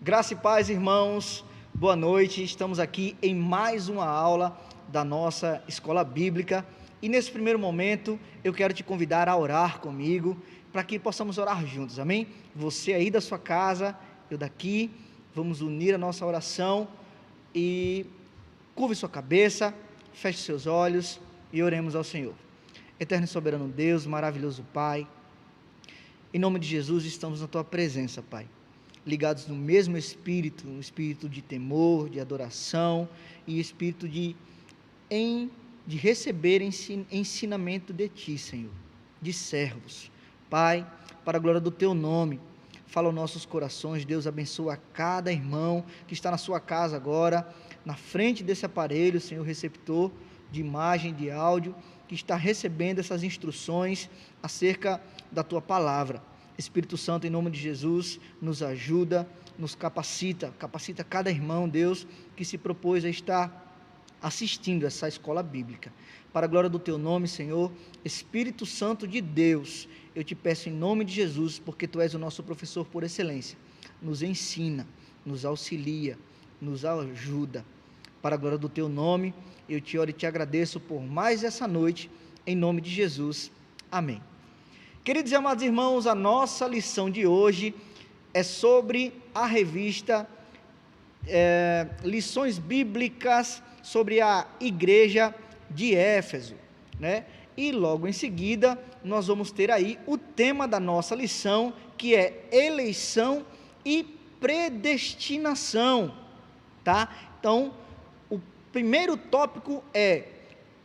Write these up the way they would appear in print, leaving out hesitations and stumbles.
Graça e paz, irmãos, boa noite. Estamos aqui em mais uma aula da nossa escola bíblica e nesse primeiro momento eu quero te convidar a orar comigo para que possamos orar juntos, amém? Você aí da sua casa, eu daqui, vamos unir a nossa oração e curve sua cabeça, feche seus olhos e oremos ao Senhor. Eterno e soberano Deus, maravilhoso Pai, em nome de Jesus estamos na Tua presença, Pai, ligados no mesmo Espírito, um Espírito de temor, de adoração e Espírito de receber ensinamento de Ti, Senhor, de servos. Pai, para a glória do Teu nome, fala aos nossos corações. Deus abençoa cada irmão que está na sua casa agora, na frente desse aparelho, Senhor, receptor de imagem, de áudio, que está recebendo essas instruções acerca da Tua palavra. Espírito Santo, em nome de Jesus, nos ajuda, nos capacita cada irmão, Deus, que se propôs a estar assistindo essa escola bíblica. Para a glória do Teu nome, Senhor, Espírito Santo de Deus, eu te peço em nome de Jesus, porque Tu és o nosso professor por excelência, nos ensina, nos auxilia, nos ajuda. Para a glória do Teu nome, eu te oro e te agradeço por mais essa noite, em nome de Jesus. Amém. Queridos e amados irmãos, a nossa lição de hoje é sobre a revista Lições Bíblicas sobre a Igreja de Éfeso, né? E logo em seguida nós vamos ter aí o tema da nossa lição, que é eleição e predestinação, tá? Então, o primeiro tópico é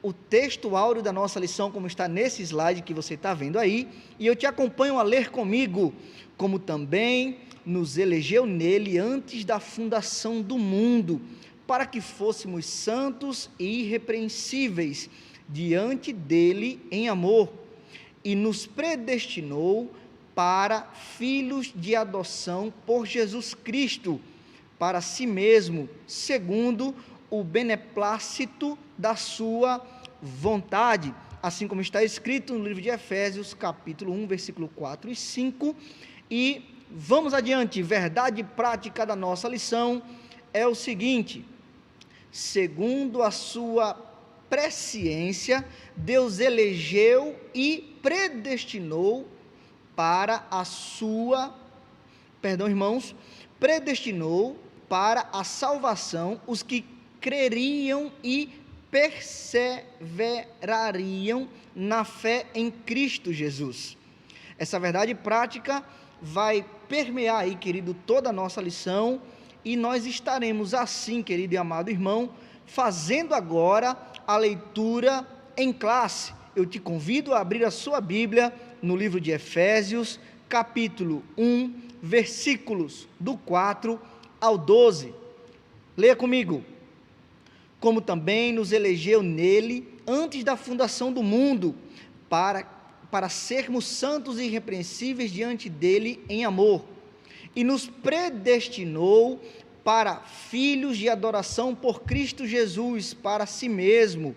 o texto áureo da nossa lição, como está nesse slide que você está vendo aí, e eu te acompanho a ler comigo. Como também nos elegeu nele antes da fundação do mundo, para que fôssemos santos e irrepreensíveis diante dele em amor, e nos predestinou para filhos de adoção por Jesus Cristo, para si mesmo, segundo o beneplácito da sua vontade, assim como está escrito no livro de Efésios, capítulo 1, versículo 4 e 5, e vamos adiante. Verdade prática da nossa lição é o seguinte: segundo a sua presciência, Deus elegeu e predestinou para a sua, predestinou para a salvação os que creriam e perseverariam na fé em Cristo Jesus. Essa verdade prática vai permear aí, querido, toda a nossa lição, e nós estaremos assim, querido e amado irmão, fazendo agora a leitura em classe. Eu te convido a abrir a sua Bíblia no livro de Efésios, capítulo 1, versículos do 4 ao 12. Leia comigo. Como também nos elegeu nele antes da fundação do mundo, para sermos santos e irrepreensíveis diante dele em amor, e nos predestinou para filhos de adoração por Cristo Jesus, para si mesmo,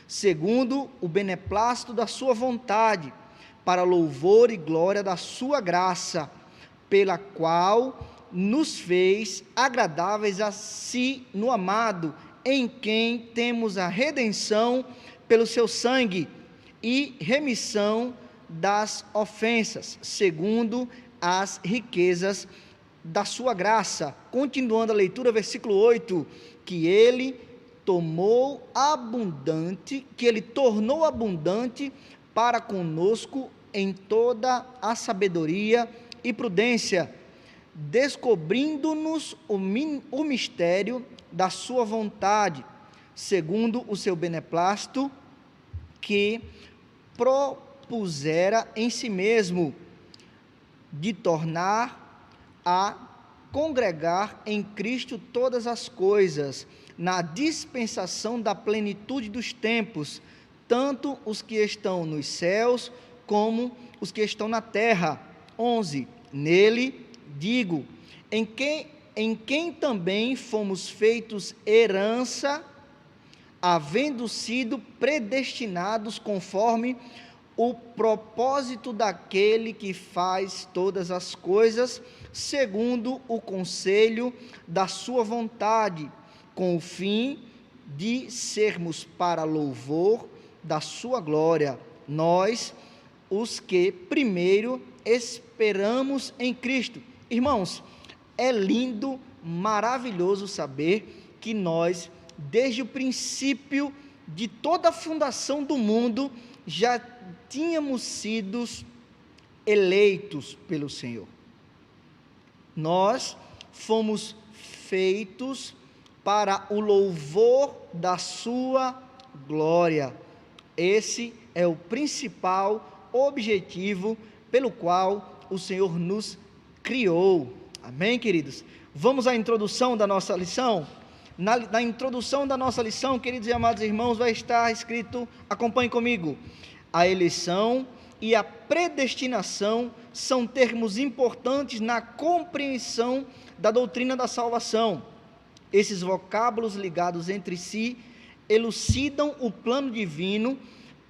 segundo o beneplácito da sua vontade, para louvor e glória da sua graça, pela qual nos fez agradáveis a si no amado, em quem temos a redenção pelo seu sangue e remissão das ofensas, segundo as riquezas da sua graça. Continuando a leitura, versículo 8, que ele tornou abundante para conosco em toda a sabedoria e prudência, descobrindo-nos o mistério da sua vontade, segundo o seu beneplácito, que propusera em si mesmo, de tornar a congregar em Cristo todas as coisas, na dispensação da plenitude dos tempos, tanto os que estão nos céus, como os que estão na terra. 11. Nele, digo, em quem também fomos feitos herança, havendo sido predestinados conforme o propósito daquele que faz todas as coisas segundo o conselho da sua vontade, com o fim de sermos para louvor da sua glória, nós, os que primeiro esperamos em Cristo. Irmãos, é lindo, maravilhoso saber que nós, desde o princípio de toda a fundação do mundo, já tínhamos sido eleitos pelo Senhor. Nós fomos feitos para o louvor da sua glória. Esse é o principal objetivo pelo qual o Senhor nos criou. Amém, queridos? Vamos à introdução da nossa lição? Na introdução da nossa lição, queridos e amados irmãos, vai estar escrito, acompanhe comigo: a eleição e a predestinação são termos importantes na compreensão da doutrina da salvação. Esses vocábulos ligados entre si elucidam o plano divino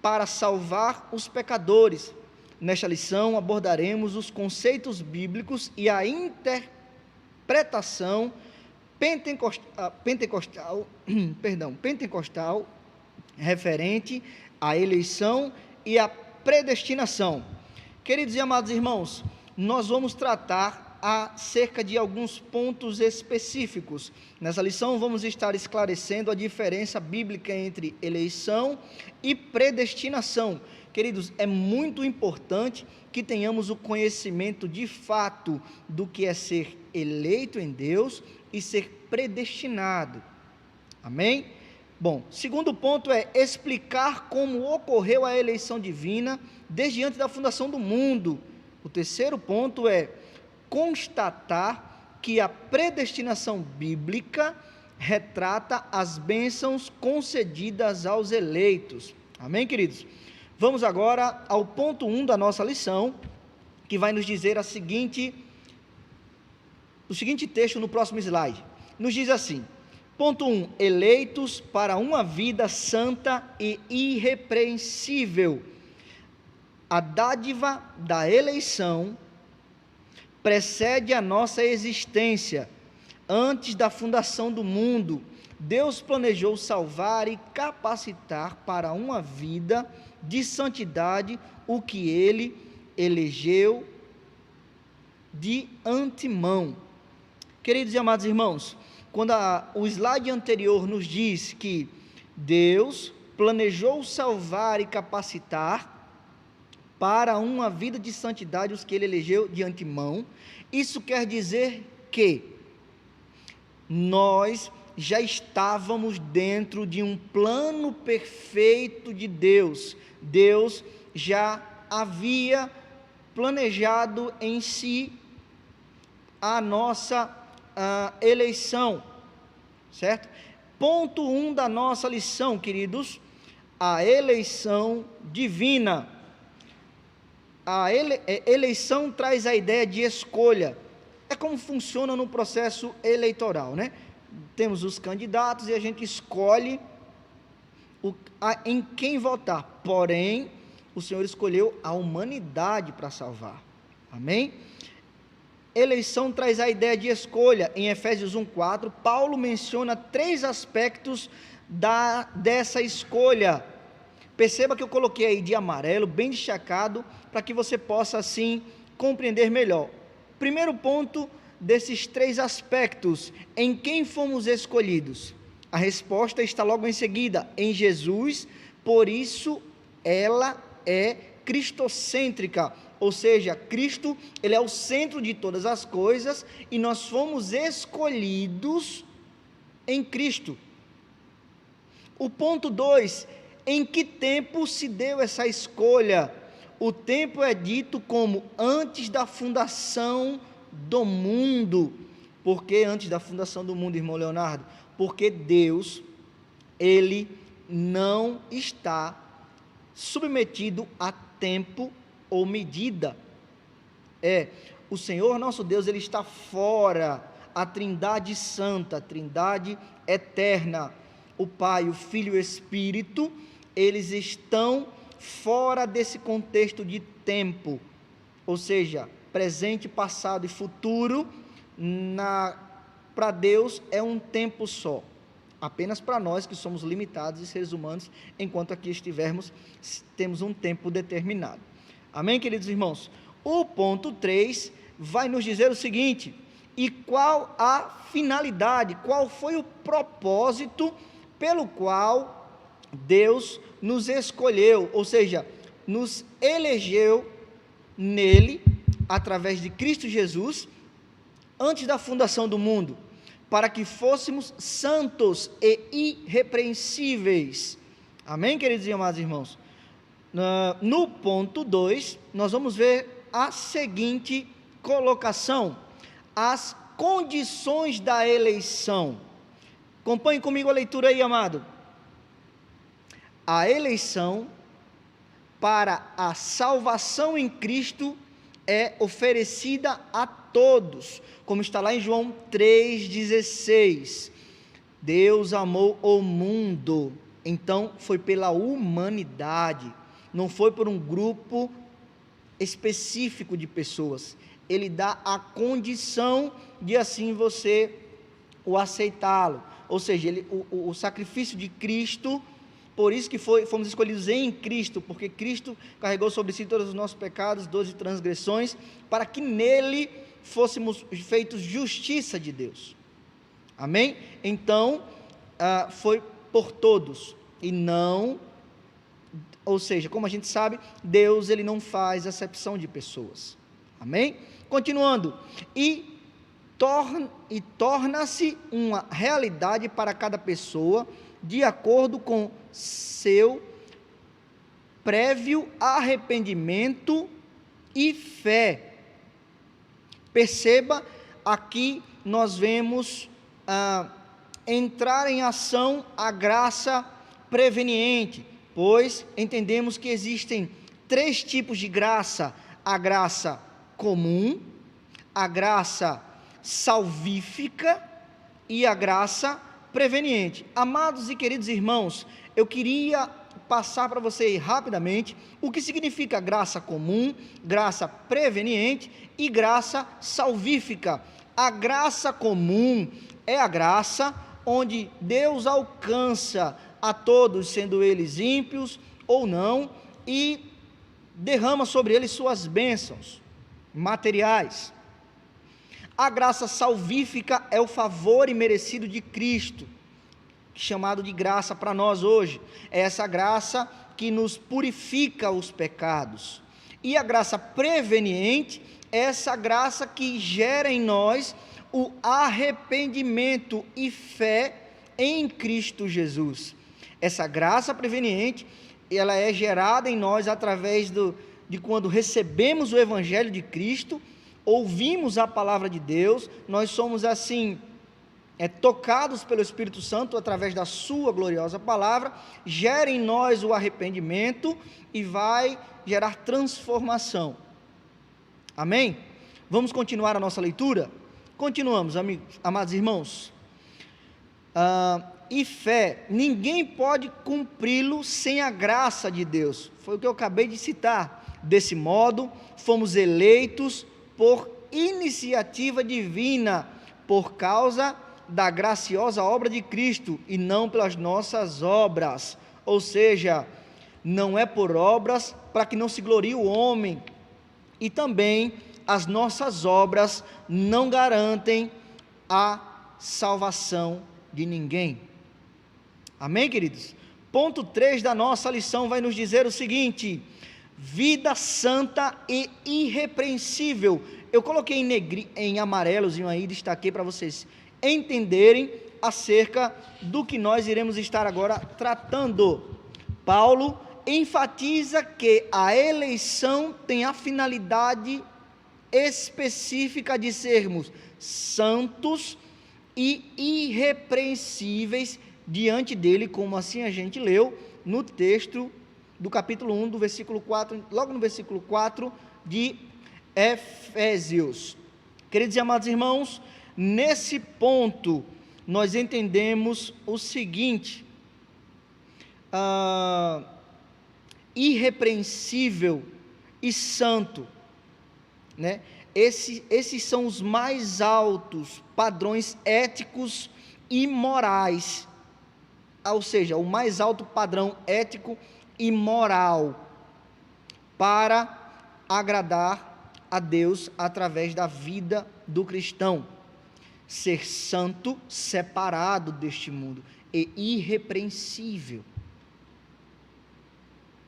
para salvar os pecadores. Nesta lição abordaremos os conceitos bíblicos e a interpretação pentecostal referente à eleição e à predestinação. Queridos e amados irmãos, nós vamos tratar acerca de alguns pontos específicos. Nessa lição vamos estar esclarecendo a diferença bíblica entre eleição e predestinação. Queridos, é muito importante que tenhamos o conhecimento de fato do que é ser eleito em Deus e ser predestinado. Amém? Bom, segundo ponto é explicar como ocorreu a eleição divina desde antes da fundação do mundo. O terceiro ponto é constatar que a predestinação bíblica retrata as bênçãos concedidas aos eleitos. Amém, queridos? Vamos agora ao ponto 1 da nossa lição, que vai nos dizer o seguinte texto no próximo slide. Nos diz assim: ponto 1, eleitos para uma vida santa e irrepreensível. A dádiva da eleição precede a nossa existência. Antes da fundação do mundo, Deus planejou salvar e capacitar para uma vida de santidade o que Ele elegeu de antemão. Queridos e amados irmãos, quando o slide anterior nos diz que Deus planejou salvar e capacitar para uma vida de santidade os que Ele elegeu de antemão, isso quer dizer que nós já estávamos dentro de um plano perfeito de Deus. Deus já havia planejado em si a nossa eleição, certo? Ponto 1 da nossa lição, queridos: a eleição divina. A eleição traz a ideia de escolha. É como funciona no processo eleitoral, né? Temos os candidatos e a gente escolhe em quem votar. Porém, o Senhor escolheu a humanidade para salvar. Amém? Eleição traz a ideia de escolha. Em Efésios 1:4, Paulo menciona 3 aspectos dessa escolha. Perceba que eu coloquei aí de amarelo, bem destacado, para que você possa assim compreender melhor. Primeiro ponto desses 3 aspectos: em quem fomos escolhidos? A resposta está logo em seguida: em Jesus. Por isso ela é cristocêntrica, ou seja, Cristo, Ele é o centro de todas as coisas e nós fomos escolhidos em Cristo. O ponto 2, em que tempo se deu essa escolha? O tempo é dito como antes da fundação do mundo. Por que antes da fundação do mundo, irmão Leonardo? Porque Deus, Ele não está submetido a tempo ou medida. O Senhor nosso Deus, Ele está fora. A Trindade Santa, a Trindade Eterna, o Pai, o Filho e o Espírito, eles estão fora desse contexto de tempo, ou seja, presente, passado e futuro, para Deus é um tempo só, apenas para nós que somos limitados e seres humanos, enquanto aqui estivermos, temos um tempo determinado. Amém, queridos irmãos? O ponto 3 vai nos dizer o seguinte: e qual a finalidade, qual foi o propósito pelo qual Deus nos escolheu, ou seja, nos elegeu nele, através de Cristo Jesus, antes da fundação do mundo, para que fôssemos santos e irrepreensíveis. Amém, queridos e amados irmãos? No ponto 2, nós vamos ver a seguinte colocação: as condições da eleição. Acompanhe comigo a leitura aí, amado. A eleição para a salvação em Cristo é oferecida a todos, como está lá em João 3,16. Deus amou o mundo, então foi pela humanidade, não foi por um grupo específico de pessoas. Ele dá a condição de assim você o aceitá-lo, ou seja, o sacrifício de Cristo. Por isso que fomos escolhidos em Cristo, porque Cristo carregou sobre si todos os nossos pecados, dores e transgressões, para que nele fôssemos feitos justiça de Deus. Amém? Então, foi por todos, e não, ou seja, como a gente sabe, Deus ele não faz acepção de pessoas. Amém? Continuando, e torna-se uma realidade para cada pessoa, de acordo com seu prévio arrependimento e fé. Perceba, aqui nós vemos entrar em ação a graça preveniente, pois entendemos que existem 3 tipos de graça: a graça comum, a graça salvífica e a graça preveniente. Amados e queridos irmãos, eu queria passar para vocês rapidamente o que significa graça comum, graça preveniente e graça salvífica. A graça comum é a graça onde Deus alcança a todos, sendo eles ímpios ou não, e derrama sobre eles suas bênçãos materiais. A graça salvífica é o favor imerecido de Cristo, chamado de graça para nós hoje. É essa graça que nos purifica os pecados. E a graça preveniente é essa graça que gera em nós o arrependimento e fé em Cristo Jesus. Essa graça preveniente, ela é gerada em nós através de quando recebemos o Evangelho de Cristo, ouvimos a palavra de Deus, nós somos assim, tocados pelo Espírito Santo através da sua gloriosa palavra, gera em nós o arrependimento e vai gerar transformação. Amém? Vamos continuar a nossa leitura? Continuamos, amigos, amados irmãos. E fé, ninguém pode cumpri-lo sem a graça de Deus. Foi o que eu acabei de citar. Desse modo, fomos eleitos por iniciativa divina, por causa da graciosa obra de Cristo, e não pelas nossas obras. Ou seja, não é por obras para que não se glorie o homem, e também as nossas obras não garantem a salvação de ninguém. Amém, queridos? Ponto 3 da nossa lição vai nos dizer o seguinte: vida santa e irrepreensível. Eu coloquei em amarelozinho aí, destaquei para vocês entenderem acerca do que nós iremos estar agora tratando. Paulo enfatiza que a eleição tem a finalidade específica de sermos santos e irrepreensíveis diante dele, como assim a gente leu no texto do capítulo 1, do versículo 4, logo no versículo 4 de Efésios. Queridos e amados irmãos, nesse ponto nós entendemos o seguinte: irrepreensível e santo, né? Esses são os mais altos padrões éticos e morais, ou seja, o mais alto padrão ético e moral para agradar a Deus através da vida do cristão. Ser santo, separado deste mundo e irrepreensível.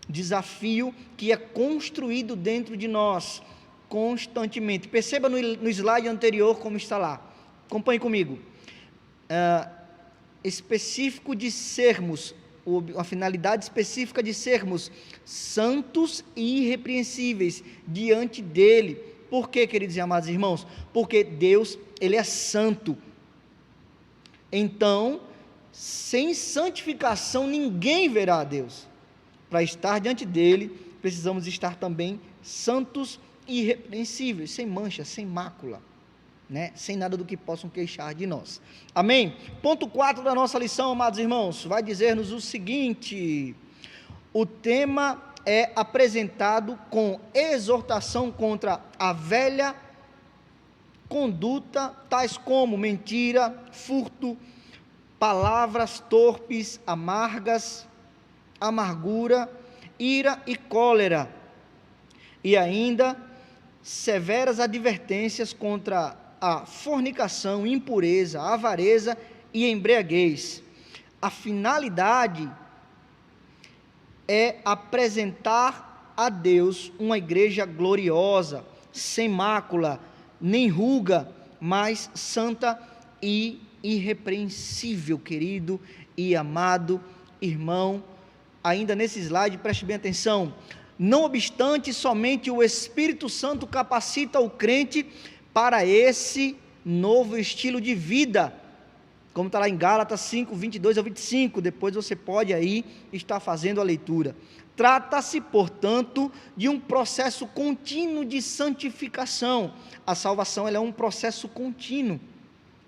Desafio que é construído dentro de nós constantemente. Perceba no slide anterior como está lá. Acompanhe comigo. Específico de sermos, a finalidade específica de sermos santos e irrepreensíveis diante dele. Por quê, queridos e amados irmãos? Porque Deus, ele é santo. Então, sem santificação ninguém verá a Deus. Para estar diante dele, precisamos estar também santos e irrepreensíveis, sem mancha, sem mácula, né? Sem nada do que possam queixar de nós. Amém? Ponto 4 da nossa lição, amados irmãos, vai dizer-nos o seguinte: o tema é apresentado com exortação contra a velha conduta, tais como mentira, furto, palavras torpes, amargas, amargura, ira e cólera, e ainda severas advertências contra a fornicação, impureza, avareza e embriaguez. A finalidade é apresentar a Deus uma igreja gloriosa, sem mácula, nem ruga, mas santa e irrepreensível, querido e amado irmão. Ainda nesse slide, preste bem atenção. Não obstante, somente o Espírito Santo capacita o crente para esse novo estilo de vida, como está lá em Gálatas 5, 22 ao 25, depois você pode aí estar fazendo a leitura. Trata-se, portanto, de um processo contínuo de santificação. A salvação ela é um processo contínuo,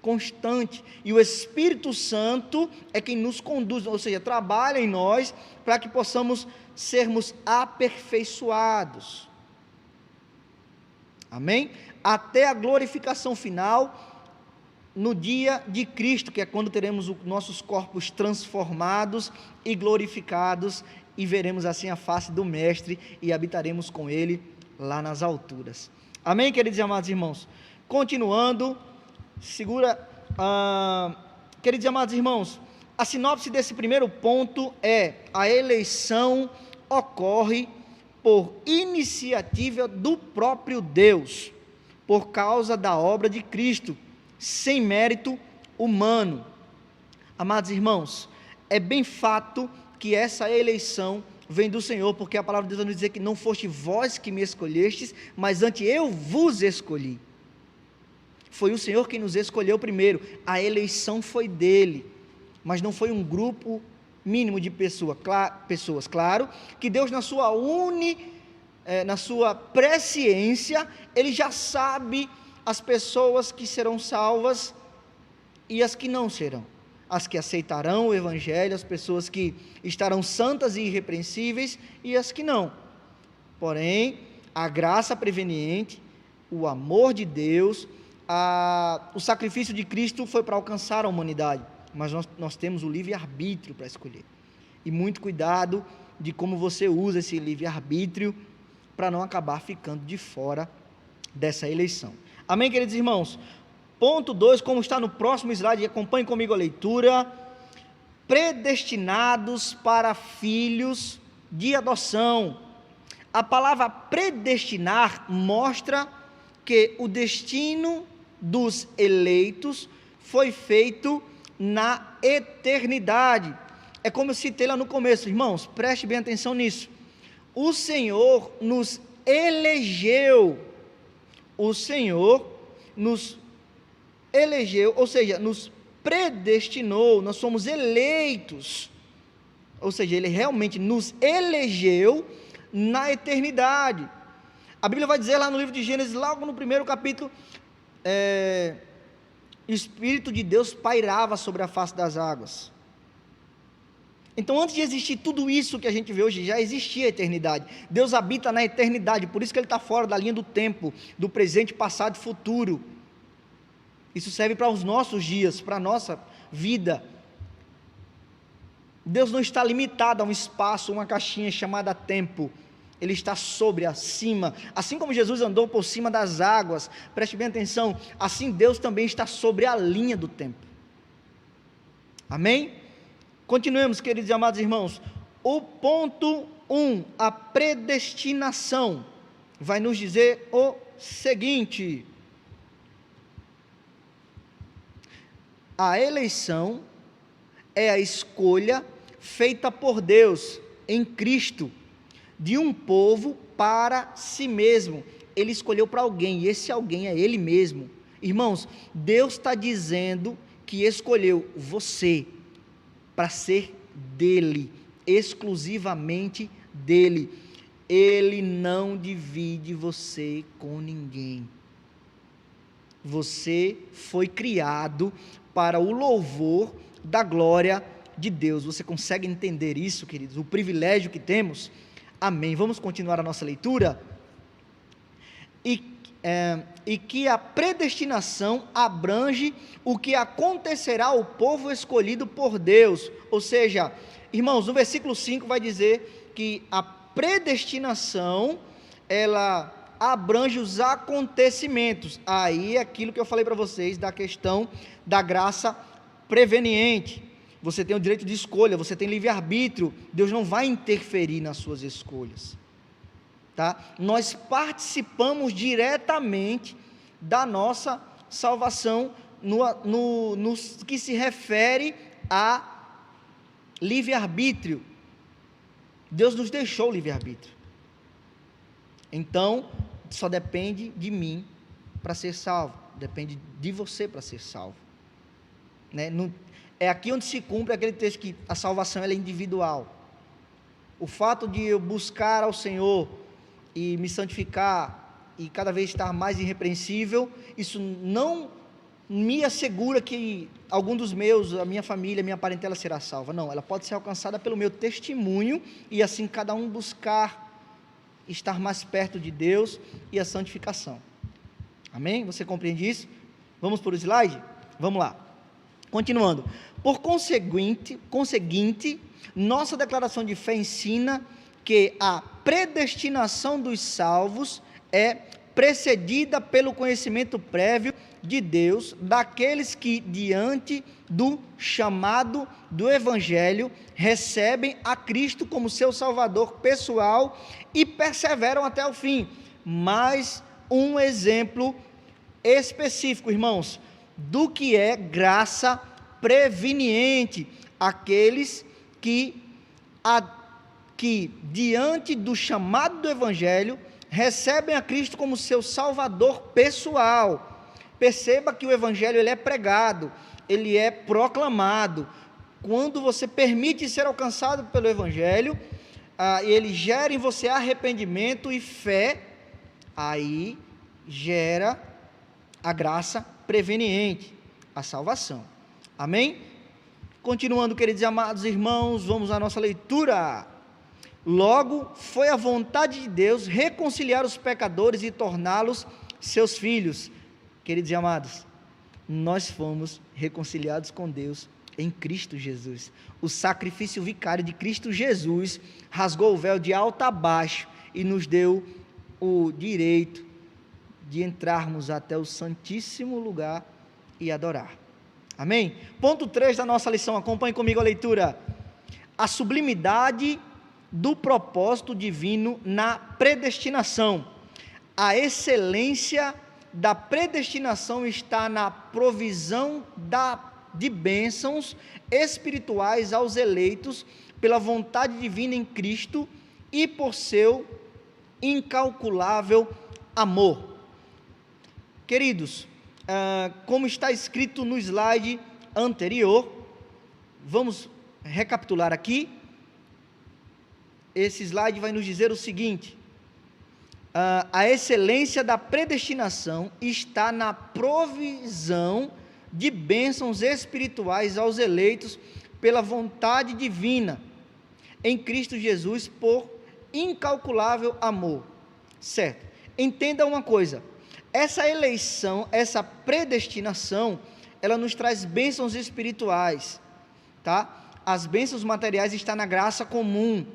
constante, e o Espírito Santo é quem nos conduz, ou seja, trabalha em nós para que possamos sermos aperfeiçoados. Amém? Até a glorificação final, no dia de Cristo, que é quando teremos os nossos corpos transformados e glorificados, e veremos assim a face do Mestre, e habitaremos com Ele lá nas alturas. Amém, queridos e amados irmãos? Continuando, queridos e amados irmãos, a sinopse desse primeiro ponto é: a eleição ocorre por iniciativa do próprio Deus, por causa da obra de Cristo, sem mérito humano. Amados irmãos, é bem fato que essa eleição vem do Senhor, porque a palavra de Deus vai nos dizer que não foste vós que me escolhestes, mas antes eu vos escolhi. Foi o Senhor quem nos escolheu primeiro, a eleição foi dele, mas não foi um grupo mínimo de pessoas, claro, que Deus na sua presciência, Ele já sabe as pessoas que serão salvas e as que não serão, as que aceitarão o Evangelho, as pessoas que estarão santas e irrepreensíveis e as que não. Porém, a graça preveniente, o amor de Deus, o sacrifício de Cristo foi para alcançar a humanidade, mas nós temos o livre-arbítrio para escolher, e muito cuidado de como você usa esse livre-arbítrio, para não acabar ficando de fora dessa eleição. Amém, queridos irmãos? Ponto 2, como está no próximo slide, acompanhe comigo a leitura: predestinados para filhos de adoção. A palavra predestinar mostra que o destino dos eleitos foi feito na eternidade. É como eu citei lá no começo, irmãos, preste bem atenção nisso. O Senhor nos elegeu, o Senhor nos elegeu, ou seja, nos predestinou, nós somos eleitos, ou seja, Ele realmente nos elegeu na eternidade. A Bíblia vai dizer lá no livro de Gênesis, logo no primeiro capítulo, o Espírito de Deus pairava sobre a face das águas. Então, antes de existir tudo isso que a gente vê hoje, já existia a eternidade. Deus habita na eternidade, por isso que Ele está fora da linha do tempo, do presente, passado e futuro. Isso serve para os nossos dias, para a nossa vida. Deus não está limitado a um espaço, uma caixinha chamada tempo. Ele está sobre, acima. Assim como Jesus andou por cima das águas, preste bem atenção, assim Deus também está sobre a linha do tempo. Amém? Continuemos, queridos e amados irmãos. O ponto 1, a predestinação, vai nos dizer o seguinte: a eleição é a escolha feita por Deus em Cristo, de um povo para si mesmo. Ele escolheu para alguém, e esse alguém é Ele mesmo. Irmãos, Deus está dizendo que escolheu você para ser dele, exclusivamente dele. Ele não divide você com ninguém. Você foi criado para o louvor da glória de Deus. Você consegue entender isso, queridos? O privilégio que temos? Amém. Vamos continuar a nossa leitura? E que a predestinação abrange o que acontecerá ao povo escolhido por Deus. Ou seja, irmãos, no versículo 5 vai dizer que a predestinação, ela abrange os acontecimentos. Aí é aquilo que eu falei para vocês da questão da graça preveniente. Você tem o direito de escolha, você tem livre-arbítrio. Deus não vai interferir nas suas escolhas. Tá? Nós participamos diretamente da nossa salvação no que se refere a livre-arbítrio. Deus nos deixou o livre-arbítrio. Então, só depende de mim para ser salvo, depende de você para ser salvo. Né? É aqui onde se cumpre aquele texto que a salvação ela é individual. O fato de eu buscar ao Senhor e me santificar e cada vez estar mais irrepreensível, isso não me assegura que algum dos meus, a minha família, a minha parentela será salva. Não, ela pode ser alcançada pelo meu testemunho e assim cada um buscar estar mais perto de Deus e a santificação. Amém? Você compreende isso? Vamos para o slide? Vamos lá. Continuando. Por conseguinte, nossa declaração de fé ensina que a predestinação dos salvos é precedida pelo conhecimento prévio de Deus, daqueles que, diante do chamado do Evangelho, recebem a Cristo como seu Salvador pessoal e perseveram até o fim. Mais um exemplo específico, irmãos, do que é graça preveniente, aqueles que diante do chamado do Evangelho, recebem a Cristo como seu Salvador pessoal. Perceba que o Evangelho ele é pregado, ele é proclamado. Quando você permite ser alcançado pelo Evangelho, ele gera em você arrependimento e fé, aí gera a graça preveniente, a salvação. Amém? Continuando, queridos e amados irmãos, vamos à nossa leitura. Logo, foi a vontade de Deus reconciliar os pecadores e torná-los seus filhos. Queridos e amados, nós fomos reconciliados com Deus em Cristo Jesus. O sacrifício vicário de Cristo Jesus rasgou o véu de alto a baixo e nos deu o direito de entrarmos até o santíssimo lugar e adorar. Amém? Ponto 3 da nossa lição, acompanhe comigo a leitura. A sublimidade do propósito divino na predestinação. A excelência da predestinação está na provisão de bênçãos espirituais aos eleitos pela vontade divina em Cristo e por seu incalculável amor. Queridos, como está escrito no slide anterior, vamos recapitular aqui. Esse slide vai nos dizer o seguinte: a excelência da predestinação está na provisão de bênçãos espirituais aos eleitos pela vontade divina. em Cristo Jesus por incalculável amor. Certo? Entenda uma coisa, essa eleição, essa predestinação, ela nos traz bênçãos espirituais, tá? As bênçãos materiais estão na graça comum.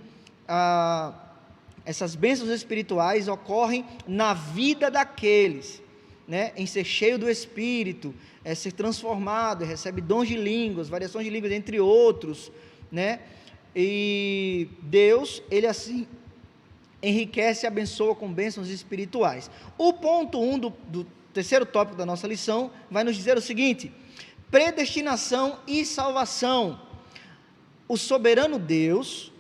Essas bênçãos espirituais ocorrem na vida daqueles, né? Em ser cheio do Espírito, ser transformado, recebe dons de línguas, variações de línguas, entre outros, né? E Deus, Ele assim enriquece e abençoa com bênçãos espirituais. O ponto 1 do terceiro tópico da nossa lição vai nos dizer o seguinte: predestinação e salvação. O soberano Deus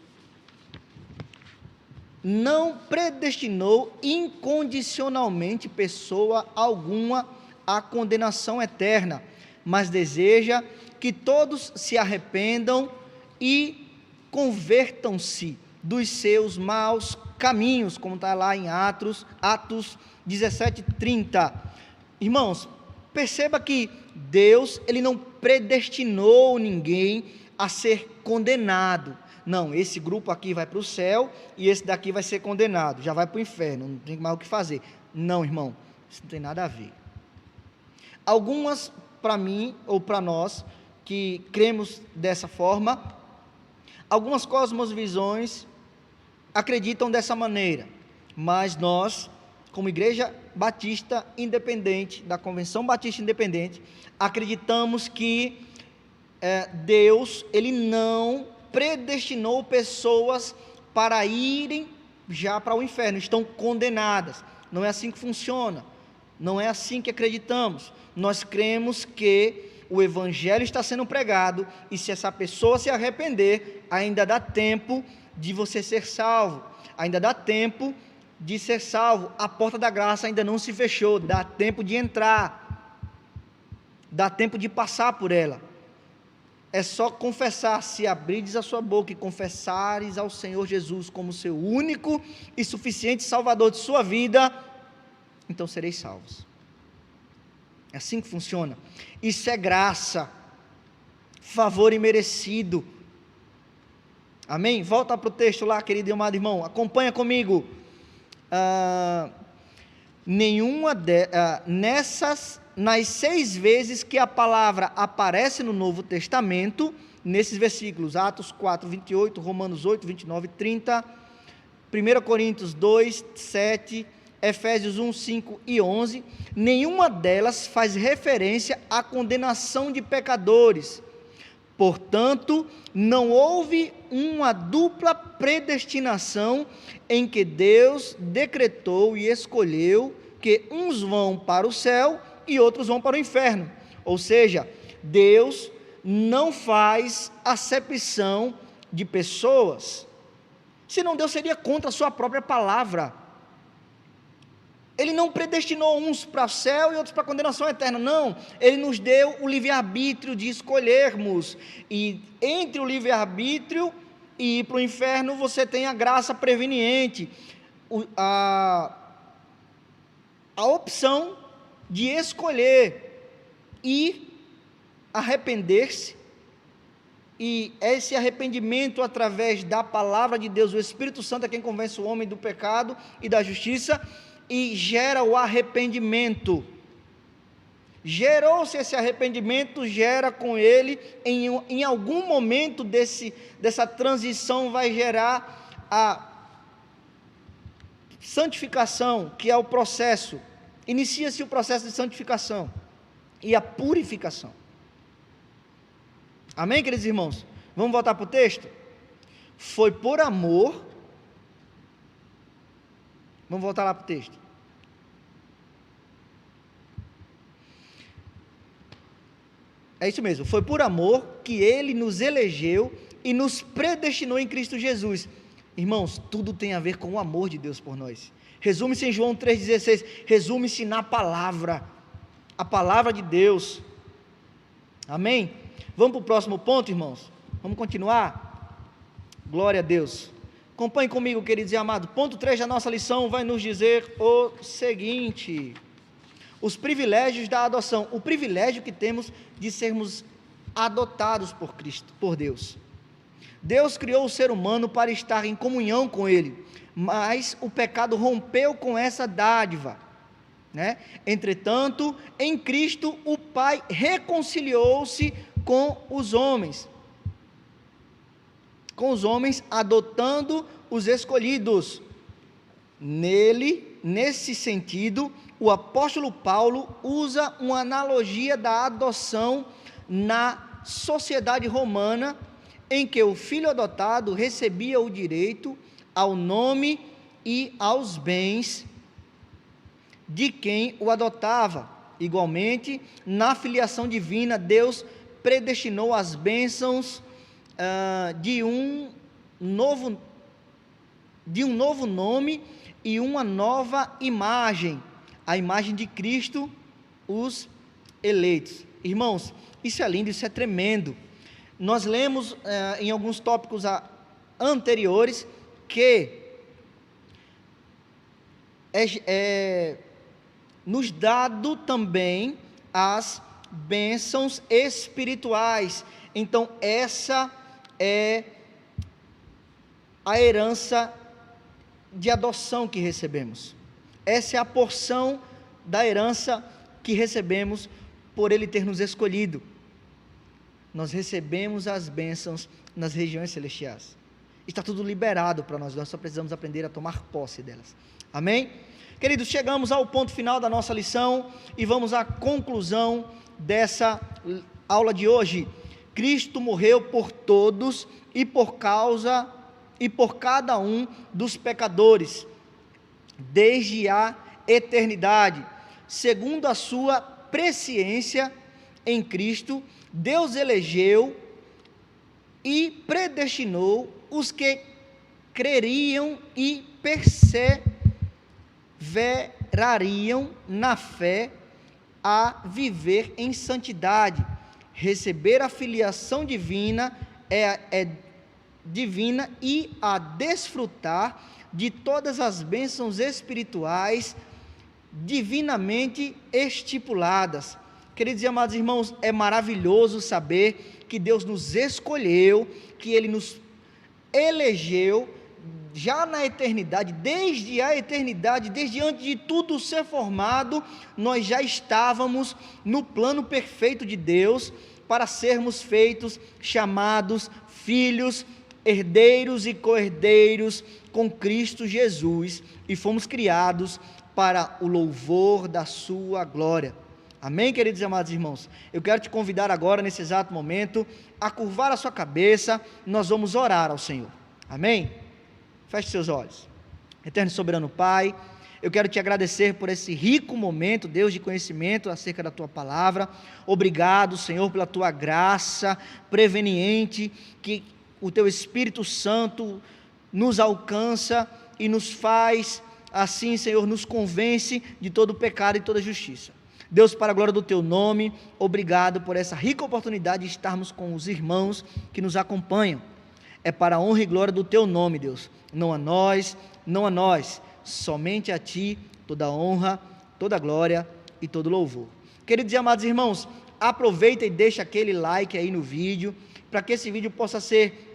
não predestinou incondicionalmente pessoa alguma à condenação eterna, mas deseja que todos se arrependam e convertam-se dos seus maus caminhos, como está lá em Atos 17:30. Irmãos, perceba que Deus, Ele não predestinou ninguém a ser condenado. Não, esse grupo aqui vai para o céu e esse daqui vai ser condenado, já vai para o inferno, não tem mais o que fazer. Não, irmão, isso não tem nada a ver. Algumas, para mim, ou para nós, que cremos dessa forma, algumas cosmovisões acreditam dessa maneira, mas nós, como Igreja Batista Independente, da Convenção Batista Independente, acreditamos que Deus, Ele não predestinou pessoas para irem já para o inferno, estão condenadas. Não é assim que funciona, não é assim que acreditamos. Nós cremos que o Evangelho está sendo pregado, e se essa pessoa se arrepender, ainda dá tempo de você ser salvo, ainda dá tempo de ser salvo, a porta da graça ainda não se fechou, dá tempo de entrar, dá tempo de passar por ela. É só confessar, se abrires a sua boca e confessares ao Senhor Jesus como seu único e suficiente Salvador de sua vida, então sereis salvos. É assim que funciona. Isso é graça, favor imerecido. Amém? Volta para o texto lá, querido e amado irmão, acompanha comigo. Nas 6 vezes que a palavra aparece no Novo Testamento, nesses versículos, Atos 4, 28, Romanos 8, 29 e 30, 1 Coríntios 2, 7, Efésios 1, 5 e 11, nenhuma delas faz referência à condenação de pecadores. Portanto, não houve uma dupla predestinação em que Deus decretou e escolheu que uns vão para o céu e outros vão para o inferno. Ou seja, Deus não faz acepção de pessoas, senão Deus seria contra a sua própria palavra. Ele não predestinou uns para o céu e outros para a condenação eterna, não. Ele nos deu o livre-arbítrio de escolhermos, e entre o livre-arbítrio e ir para o inferno, você tem a graça preveniente, a opção de escolher e arrepender-se, e esse arrependimento através da palavra de Deus, o Espírito Santo é quem convence o homem do pecado e da justiça, e gera o arrependimento. Gerou-se esse arrependimento, gera com ele, em algum momento dessa transição, vai gerar a santificação, que é o processo. Inicia-se o processo de santificação e a purificação. Amém, queridos irmãos? Vamos voltar para o texto? Foi por amor. Vamos voltar lá para o texto. É isso mesmo, foi por amor que Ele nos elegeu e nos predestinou em Cristo Jesus. Irmãos, tudo tem a ver com o amor de Deus por nós. Resume-se em João 3,16, resume-se na palavra, a palavra de Deus. Amém? Vamos para o próximo ponto, irmãos? Vamos continuar? Glória a Deus. Acompanhe comigo, queridos e amados. Ponto 3 da nossa lição vai nos dizer o seguinte: os privilégios da adoção, o privilégio que temos de sermos adotados por Cristo, por Deus. Deus criou o ser humano para estar em comunhão com Ele, mas o pecado rompeu com essa dádiva, né? Entretanto, em Cristo, o Pai reconciliou-se com os homens, adotando os escolhidos. Nesse sentido, o apóstolo Paulo usa uma analogia da adoção na sociedade romana, em que o filho adotado recebia o direito ao nome e aos bens de quem o adotava. Igualmente, na filiação divina, Deus predestinou as bênçãos de um novo nome e uma nova imagem, a imagem de Cristo, os eleitos. Irmãos, isso é lindo, isso é tremendo. Nós lemos em alguns tópicos anteriores que nos dado também as bênçãos espirituais. Então, essa é a herança de adoção que recebemos. Essa é a porção da herança que recebemos por Ele ter nos escolhido. Nós recebemos as bênçãos nas regiões celestiais. Está tudo liberado para nós só precisamos aprender a tomar posse delas. Amém? Queridos, chegamos ao ponto final da nossa lição e vamos à conclusão dessa aula de hoje. Cristo morreu por todos e por cada um dos pecadores, desde a eternidade. Segundo a sua presciência em Cristo, Deus elegeu e predestinou os que creriam e perseverariam na fé a viver em santidade. Receber a filiação divina divina e a desfrutar de todas as bênçãos espirituais divinamente estipuladas. Queridos e amados irmãos, é maravilhoso saber que Deus nos escolheu, que Ele nos elegeu já na eternidade, desde a eternidade, desde antes de tudo ser formado, nós já estávamos no plano perfeito de Deus para sermos feitos, chamados filhos, herdeiros e co-herdeiros com Cristo Jesus, e fomos criados para o louvor da sua glória. Amém, queridos e amados irmãos? Eu quero te convidar agora, nesse exato momento, a curvar a sua cabeça. Nós vamos orar ao Senhor. Amém? Feche seus olhos. Eterno e soberano Pai, eu quero te agradecer por esse rico momento, Deus, de conhecimento acerca da tua palavra. Obrigado, Senhor, pela tua graça preveniente, que o teu Espírito Santo nos alcança e nos faz, assim, Senhor, nos convence de todo o pecado e toda justiça. Deus, para a glória do teu nome, obrigado por essa rica oportunidade de estarmos com os irmãos que nos acompanham. É para a honra e glória do teu nome, Deus. Não a nós, somente a ti toda a honra, toda a glória e todo o louvor. Queridos e amados irmãos, aproveita e deixa aquele like aí no vídeo, para que esse vídeo possa ser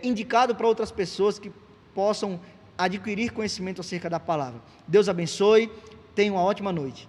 indicado para outras pessoas que possam adquirir conhecimento acerca da palavra. Deus abençoe, tenha uma ótima noite.